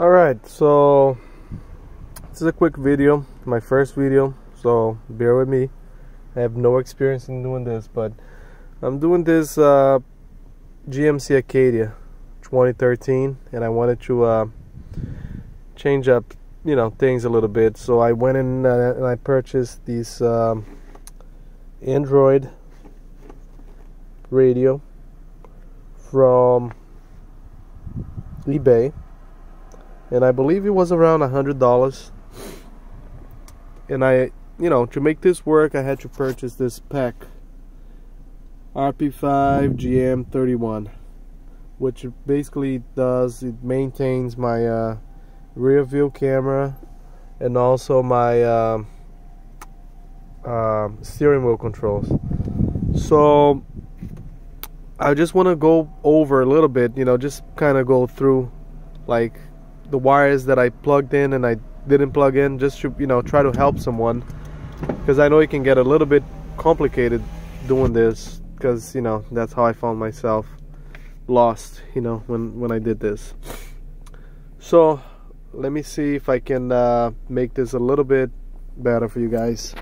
Alright, so this is a quick video, my first video, so bear with me. I have no experience in doing this, but I'm doing this GMC Acadia 2013, and I wanted to change up, things a little bit. So I went in and I purchased these Android radio from eBay, and I believe it was around $100. And I, to make this work, I had to purchase this PAC RP5-GM31, which basically it maintains my rear view camera and also my steering wheel controls. So I just want to go over a little bit, just kind of go through like the wires that I plugged in and I didn't plug in, just to try to help someone, because I know it can get a little bit complicated doing this, because that's how I found myself lost when I did this. So let me see if I can make this a little bit better for you guys.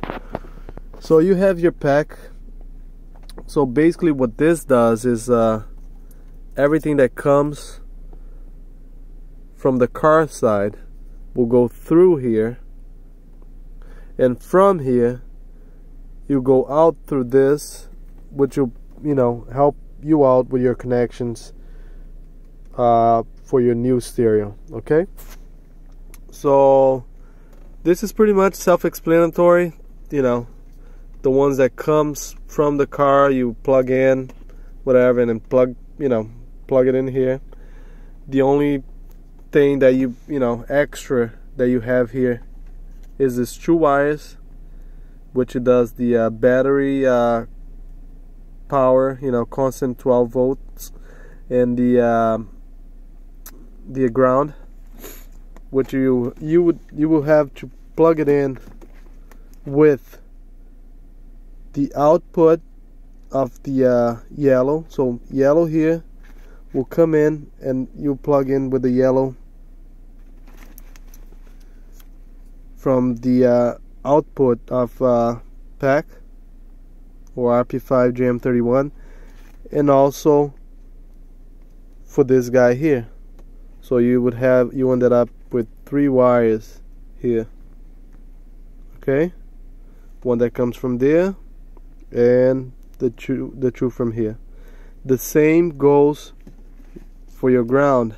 So you have your PAC. So basically what this does is everything that comes from the car side will go through here, and from here you go out through this, which will help you out with your connections for your new stereo. Okay, so this is pretty much self-explanatory. The ones that comes from the car, you plug in whatever and then plug it in here. The only thing that you extra that you have here is this 2 wires, which it does the battery power, constant 12 volts, and the ground, which you will have to plug it in with the output of the yellow. So yellow here will come in, and you plug in with the yellow from the output of PAC or RP5-GM31, and also for this guy here. So you ended up with 3 wires here. Okay, one that comes from there and the two from here. The same goes for your ground.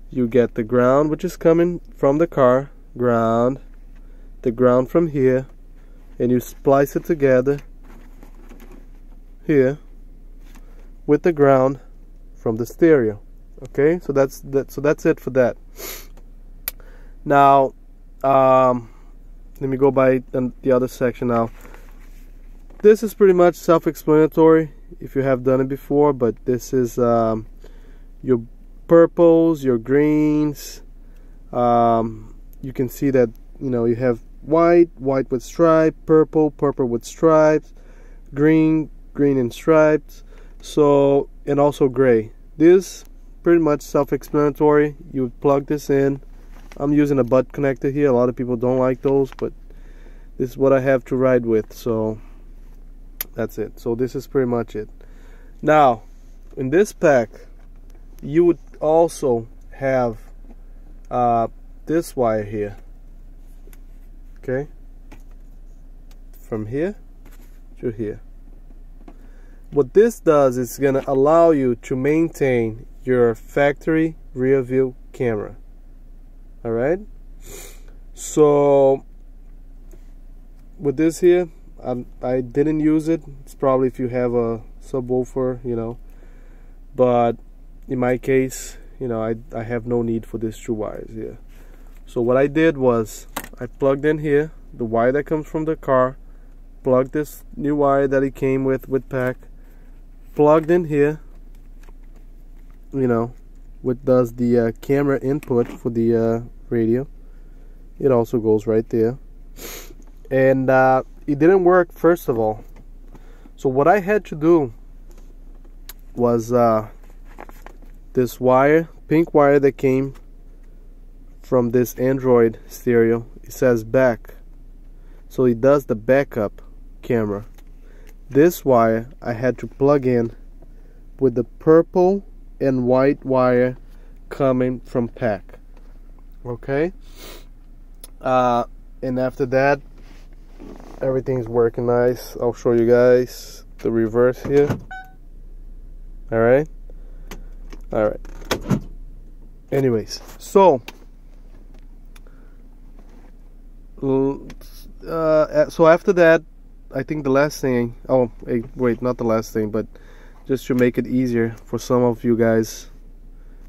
You get the ground, which is coming from the car, the ground from here, and you splice it together here with the ground from the stereo. Okay, so that's it for that. Now let me go by the other section now. This is pretty much self-explanatory if you have done it before, but this is your purples, your greens. You can see that you have white with stripe, purple with stripes, green and stripes. So, and also gray. This pretty much self-explanatory. You would plug this in. I'm using a butt connector here. A lot of people don't like those, but this is what I have to ride with, so that's it. So this is pretty much it. Now in this PAC you would also have this wire here, okay, from here to here. What this does is going to allow you to maintain your factory rear view camera. Alright, so with this here, I didn't use it. It's probably if you have a subwoofer, but in my case, I have no need for these 2 wires here. So what I did was I plugged in here the wire that comes from the car, plugged this new wire that it came with PAC, plugged in here, what does the camera input for the radio. It also goes right there, and it didn't work first of all. So what I had to do was this wire, pink wire that came from this Android stereo, it says back, so it does the backup camera. This wire I had to plug in with the purple and white wire coming from PAC. Okay, and after that everything's working nice. I'll show you guys the reverse here. Alright, anyways, so after that, I think the last thing, oh wait, not the last thing, but just to make it easier for some of you guys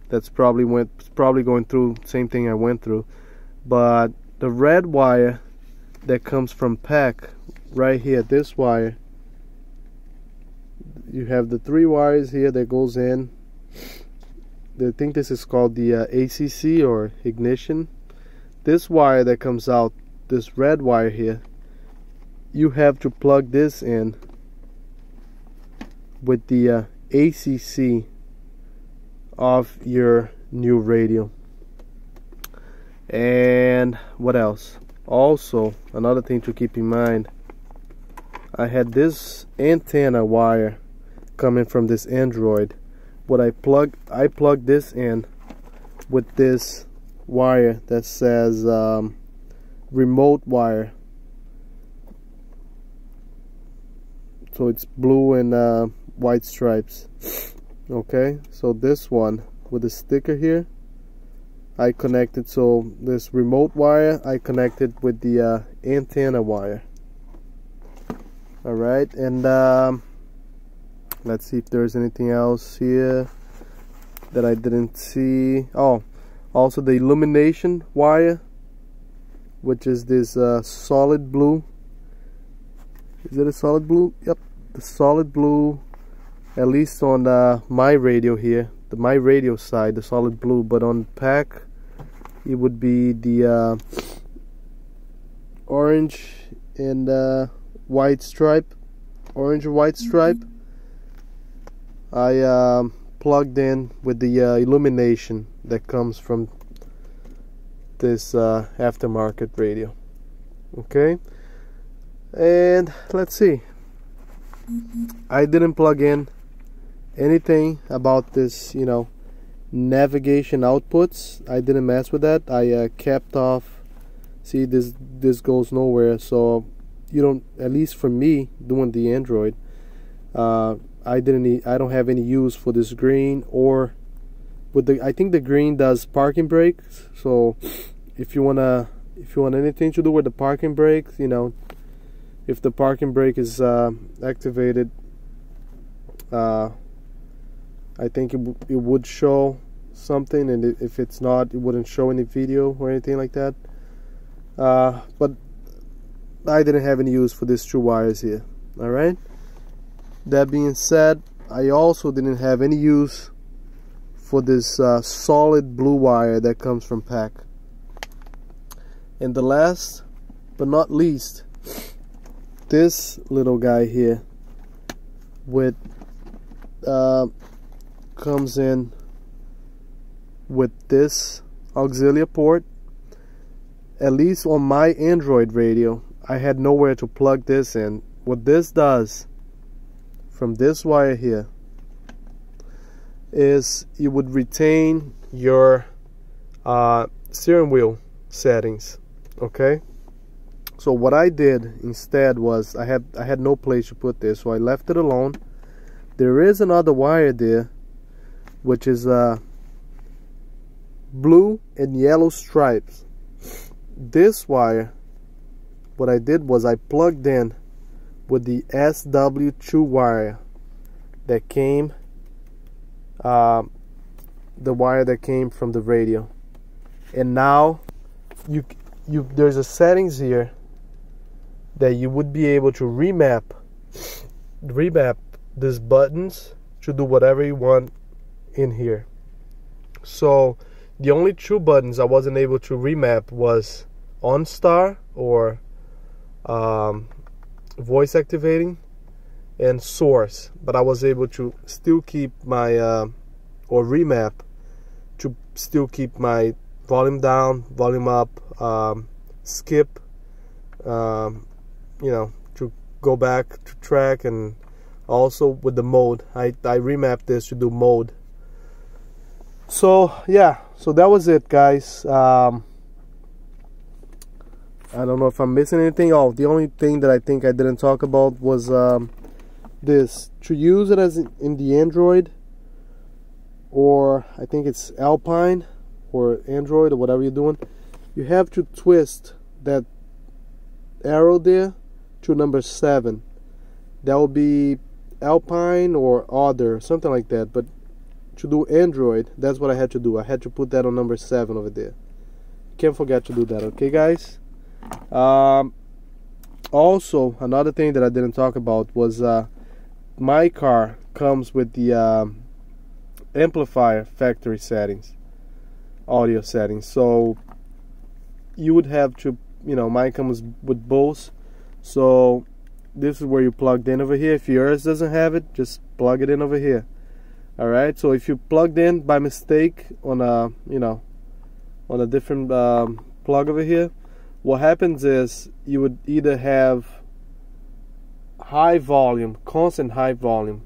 that's probably going through the same thing I went through, but the red wire that comes from PAC right here, this wire, you have the 3 wires here that goes in. I think this is called the ACC or ignition. This wire that comes out, this red wire here, you have to plug this in with the ACC of your new radio. And what else? Also, another thing to keep in mind, I had this antenna wire coming from this Android. What I plugged this in with this wire that says remote wire. So it's blue and white stripes. Okay, so this one with the sticker here, I connected, so this remote wire I connected with the antenna wire. Alright, and let's see if there's anything else here that I didn't see. Oh, also the illumination wire, which is this solid blue. Is it a solid blue? Yep, the solid blue, at least on my radio here, my radio side, the solid blue, but on PAC it would be the orange and white stripe, orange and white stripe. I plugged in with the illumination that comes from this aftermarket radio. Okay, and let's see, I didn't plug in anything about this, you know, navigation outputs. I didn't mess with that. I kept off. See, this goes nowhere, so you don't, at least for me doing the Android, I don't have any use for this green, or with the, I think the green does parking brakes. So if you want anything to do with the parking brakes, you know, if the parking brake is activated, I think it would show something, and if it's not, it wouldn't show any video or anything like that. But I didn't have any use for these 2 wires here. Alright, that being said, I also didn't have any use for this solid blue wire that comes from PAC. And the last but not least, this little guy here with comes in with this auxiliary port. At least on my Android radio, I had nowhere to plug this in. What this does from this wire here is you would retain your steering wheel settings. Okay, so what I did instead was I had no place to put this, so I left it alone. There is another wire there, which is blue and yellow stripes. This wire, what I did was I plugged in with the SW2 wire that came, the wire that came from the radio. And now there's a settings here that you would be able to remap these buttons to do whatever you want in here. So the only 2 buttons I wasn't able to remap was OnStar or voice activating and source, but I was able to still keep my or remap to still keep my volume down, volume up, skip, you know, to go back to track, and also with the mode. I remapped this to do mode. So yeah, so that was it, guys. I don't know if I'm missing anything. Oh, the only thing that I think I didn't talk about was this. To use it as in the Android, or I think it's Alpine or Android or whatever you're doing, you have to twist that arrow there to number 7. That will be Alpine or other, something like that. But to do Android, that's what I had to do. I had to put that on number 7 over there. Can't forget to do that, okay, guys? Also, another thing that I didn't talk about was my car comes with the amplifier factory settings, audio settings. So you would have to, you know, mine comes with both. So this is where you plugged in over here. If yours doesn't have it, just plug it in over here. Alright, so if you plugged in by mistake on a, you know, on a different plug over here, what happens is you would either have high volume, constant high volume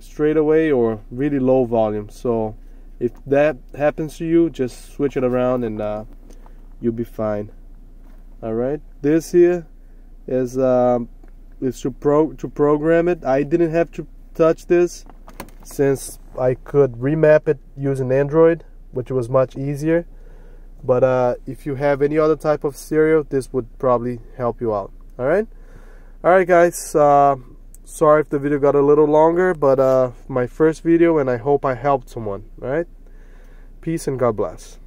straight away, or really low volume. So if that happens to you, just switch it around and you'll be fine. Alright, this here is to program it. I didn't have to touch this since I could remap it using Android, which was much easier. But if you have any other type of stereo, this would probably help you out. Alright, guys, sorry if the video got a little longer, but my first video, and I hope I helped someone. Alright, peace and God bless.